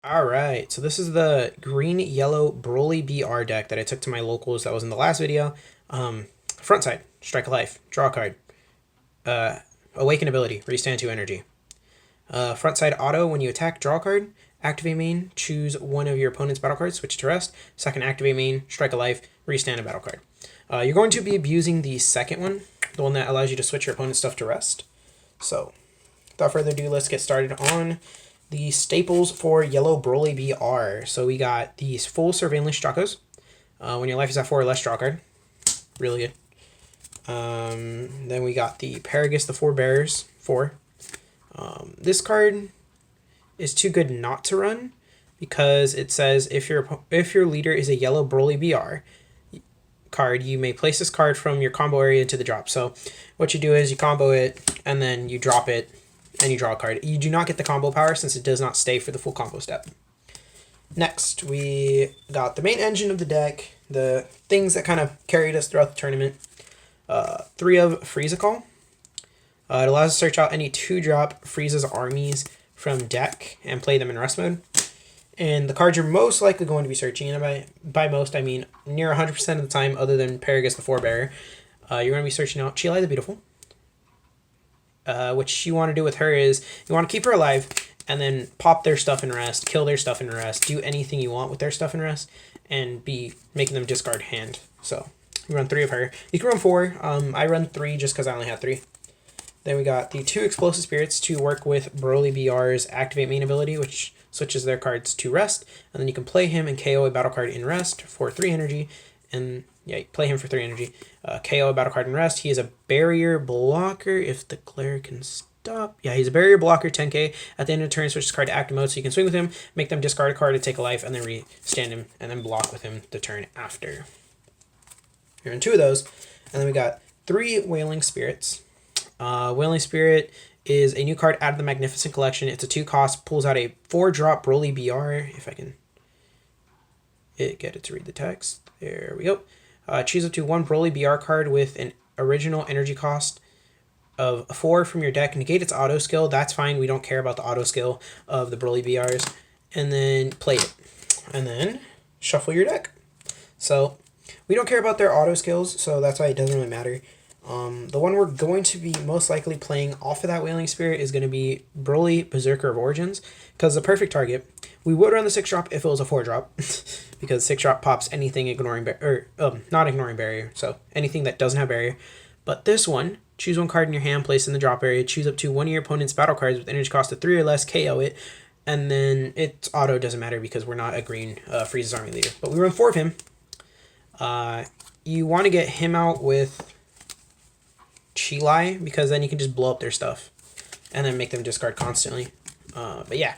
All right, so this is the green-yellow Broly BR deck that I took to my locals that was in the last video. Front side, strike a life, draw a card. Awaken ability, restand 2 energy. Front side auto, when you attack, draw a card. Activate main, choose one of your opponent's battle cards, switch to rest. Second, activate main, strike a life, restand a battle card. You're going to be abusing the second one, the one that allows you to switch your opponent's stuff to rest. So, without further ado, let's get started on the staples for yellow Broly BR. So we got these full surveillance Chacos. When your life is at 4 or less, draw a card. Really good. Then we got the Paragus, the Four Bearers, 4. This card is too good not to run because it says if your leader is a yellow Broly BR card, you may place this card from your combo area into the drop. So what you do is you combo it and then you drop it and you draw a card. You do not get the combo power since it does not stay for the full combo step. Next, we got the main engine of the deck, the things that kind of carried us throughout the tournament. 3 of Frieza Call. It allows us to search out any 2-drop Frieza's armies from deck and play them in rest mode. And the cards you're most likely going to be searching, and by most I mean near 100% of the time other than Paragus the Forebearer, you're going to be searching out Cheelai the Beautiful. What you want to do with her is you want to keep her alive and then pop their stuff in rest, kill their stuff in rest, do anything you want with their stuff in rest, and be making them discard hand. So you run 3 of her. You can run 4. I run 3 just because I only have 3. Then we got the 2 Explosive Spirits to work with Broly BR's Activate main ability, which switches their cards to rest. And then you can play him and KO a battle card in rest for 3 energy. And yeah, play him for 3 energy. KO a battle card in rest. He is a barrier blocker if the cleric can stop. Yeah, he's a barrier blocker, 10k. At the end of the turn, switch his card to active mode so you can swing with him, make them discard a card to take a life, and then re-stand him, and then block with him the turn after. You're in 2 of those. And then we got 3 Wailing Spirits. Wailing Spirit is a new card out of the Magnificent Collection. It's a 2 cost, pulls out a 4-drop Broly BR, if I can get it to read the text. There we go. Choose up to 1 Broly BR card with an original energy cost of 4 from your deck. Negate its auto skill. That's fine. We don't care about the auto skill of the Broly BRs. And then play it. And then shuffle your deck. So we don't care about their auto skills, so that's why it doesn't really matter. The one we're going to be most likely playing off of that Wailing Spirit is going to be Broly Berserker of Origins, because the perfect target. We would run the 6-drop if it was a 4-drop, because 6-drop pops anything ignoring not ignoring barrier, so anything that doesn't have barrier. But this one, choose 1 card in your hand, place in the drop area, choose up to 1 of your opponent's battle cards with energy cost of 3 or less, KO it, and then its auto doesn't matter because we're not a green Frieza's Army leader. But we run 4 of him. You want to get him out with Cheelai, because then you can just blow up their stuff and then make them discard constantly. But yeah,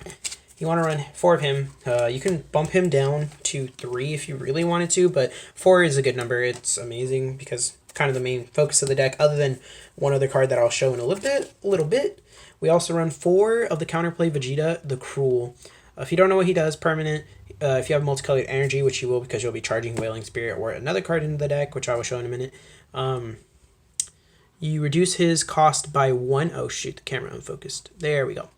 you want to run 4 of him. You can bump him down to 3 if you really wanted to, but 4 is a good number. It's amazing because kind of the main focus of the deck, other than one other card that I'll show in a little bit. We also run 4 of the counterplay Vegeta the Cruel. If you don't know what he does, permanent. If you have multicolored energy, which you will because you'll be charging Wailing Spirit or another card into the deck, which I will show in a minute. You reduce his cost by 1. Oh shoot, the camera unfocused. There we go.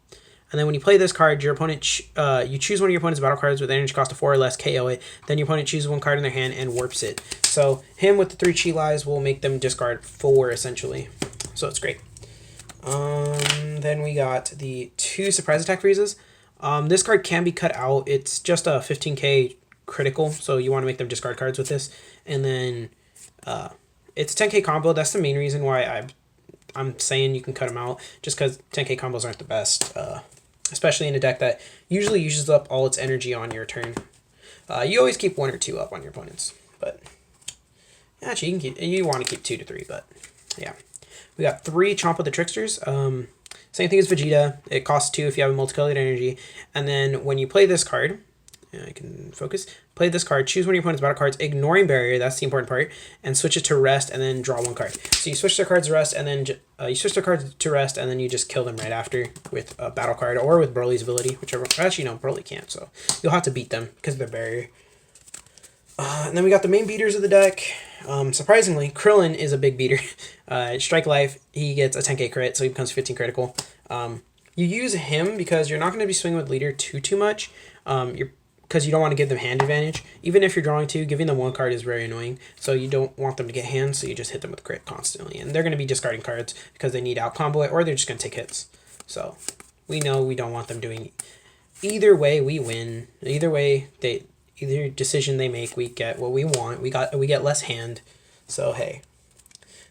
And then when you play this card, your opponent, you choose one of your opponent's battle cards with energy cost of 4 or less, KO it. Then your opponent chooses 1 card in their hand and warps it. So him with the 3 Cheelais will make them discard 4 essentially. So it's great. Then we got the 2 Surprise Attack Freezes. This card can be cut out. It's just a 15k critical, so you want to make them discard cards with this. And then it's a 10k combo. That's the main reason why I'm saying you can cut them out, just because 10k combos aren't the best, especially in a deck that usually uses up all its energy on your turn. You always keep 1 or 2 up on your opponents, but actually you want to keep 2 to 3, but yeah. We got 3 Champa the Tricksters. Same thing as Vegeta. It costs 2 if you have a multicolored energy. And then when you play this card, I can focus. Play this card, choose 1 of your opponent's battle cards, ignoring barrier, that's the important part, and switch it to rest, and then draw 1 card. So you switch their cards to rest, and then you switch their cards to rest, and then you just kill them right after with a battle card or with Broly's ability, whichever. Actually, no, Broly can't, so you'll have to beat them because of their barrier. And then we got the main beaters of the deck. Surprisingly, Krillin is a big beater. Strike Life, he gets a 10k crit, so he becomes 15 critical. You use him because you're not going to be swinging with leader too much. because you don't want to give them hand advantage. Even if you're drawing two, giving them one card is very annoying. So you don't want them to get hands, so you just hit them with crit constantly. And they're going to be discarding cards because they need out combo it, or they're just going to take hits. So we know we don't want them doing. Either way, we win. Either way, either decision they make, we get what we want. We get less hand. So hey.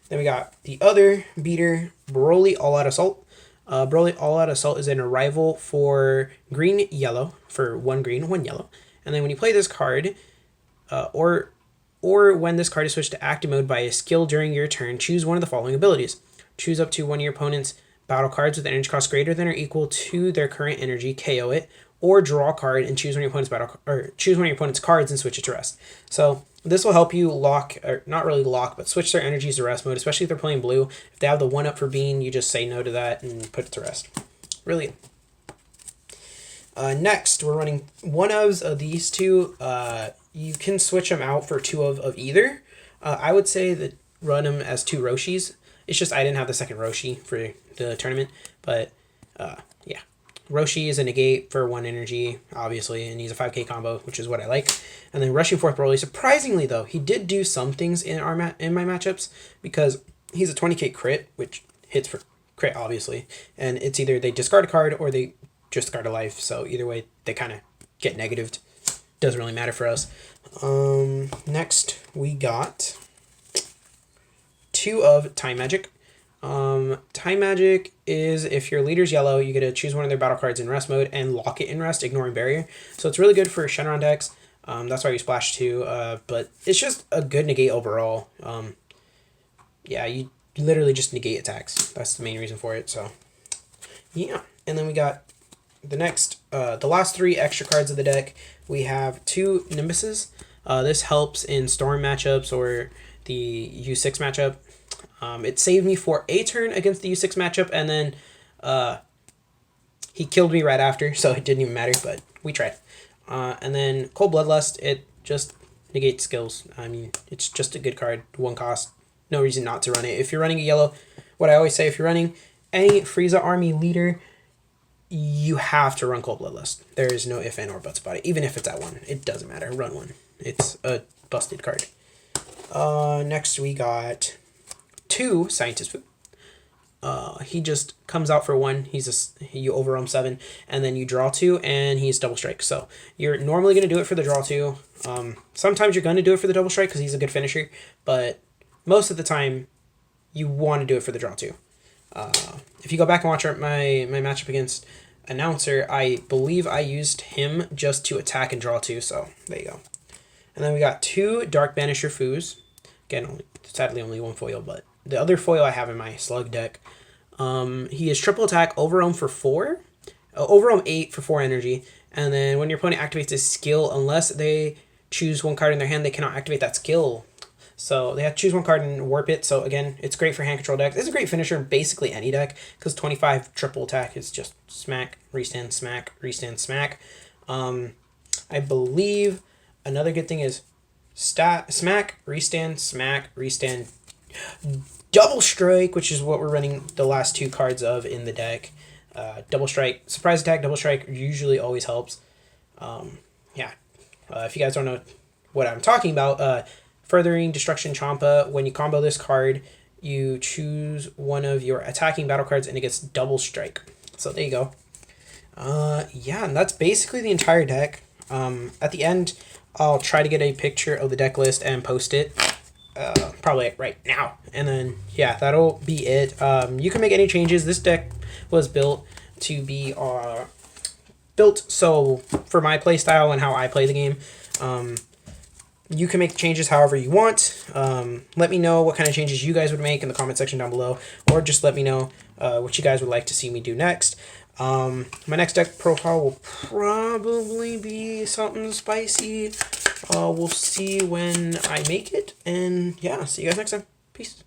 Then we got the other beater, Broly All Out Assault. Broly All Out Assault is an arrival for green yellow, for 1 green, 1 yellow. And then when you play this card, or when this card is switched to active mode by a skill during your turn, choose one of the following abilities. Choose up to one of your opponent's battle cards with energy cost greater than or equal to their current energy, KO it, or draw a card and choose one of your opponent's choose one of your opponent's cards and switch it to rest. So this will help you lock, or not really lock, but switch their energies to rest mode, especially if they're playing blue. If they have the 1-up for Bean, you just say no to that and put it to rest. Really. Next, we're running 1-ofs of these two. You can switch them out for 2 of either. I would say that run them as 2 Roshis. It's just I didn't have the second Roshi for the tournament, but yeah. Roshi is a negate for 1 energy, obviously, and he's a 5k combo, which is what I like. And then Rushing Forth Broly, surprisingly though, he did do some things in my matchups, because he's a 20k crit, which hits for crit, obviously. And it's either they discard a card or they just discard a life, so either way, they kind of get negatived. Doesn't really matter for us. Next, we got 2 of Time Magic. Time Magic is if your leader's yellow, you get to choose one of their battle cards in rest mode and lock it in rest, ignoring barrier. So it's really good for Shenron decks. That's why we splash 2, but it's just a good negate overall. Yeah, you literally just negate attacks. That's the main reason for it. So yeah, and then we got the next, the last 3 extra cards of the deck. We have 2 Nimbuses. This helps in Storm matchups or the U6 matchup. It saved me for a turn against the U6 matchup, and then he killed me right after, so it didn't even matter, but we tried. And then Cold Bloodlust, it just negates skills. I mean, it's just a good card, 1 cost, no reason not to run it. If you're running a yellow, what I always say, if you're running any Frieza Army leader, you have to run Cold Bloodlust. There is no if, and, or buts about it. Even if it's at 1, it doesn't matter. Run 1. It's a busted card. Next we got 2 Scientist Fu. He just comes out for 1. You overwhelm 7, and then you draw 2, and he's double strike. So you're normally going to do it for the draw 2. Sometimes you're going to do it for the double strike because he's a good finisher, but most of the time you want to do it for the draw 2. If you go back and watch my matchup against Announcer, I believe I used him just to attack and draw 2. So there you go. And then we got 2 Dark Banisher Fus. Again, sadly only 1 foil, but the other foil I have in my slug deck. He is triple attack, overwhelm for 4, overwhelm 8 for 4 energy, and then when your opponent activates his skill, unless they choose 1 card in their hand, they cannot activate that skill. So they have to choose 1 card and warp it. So again, it's great for hand control decks. It's a great finisher in basically any deck, because 25 triple attack is just smack, restand, smack, restand, smack. I believe another good thing is smack, restand, smack, restand, double strike, which is what we're running the last 2 cards of in the deck. Double strike, surprise attack, double strike usually always helps. Yeah. If you guys don't know what I'm talking about, Furthering Destruction Champa, when you combo this card, you choose one of your attacking battle cards and it gets double strike. So there you go. Yeah, and that's basically the entire deck. At the end, I'll try to get a picture of the deck list and post it. Probably right now. And then, yeah, that'll be it. You can make any changes. This deck was built to be so for my play style and how I play the game. You can make changes however you want. Let me know what kind of changes you guys would make in the comment section down below, or just let me know what you guys would like to see me do next. My next deck profile will probably be something spicy. We'll see when I make it, and yeah, see you guys next time. Peace.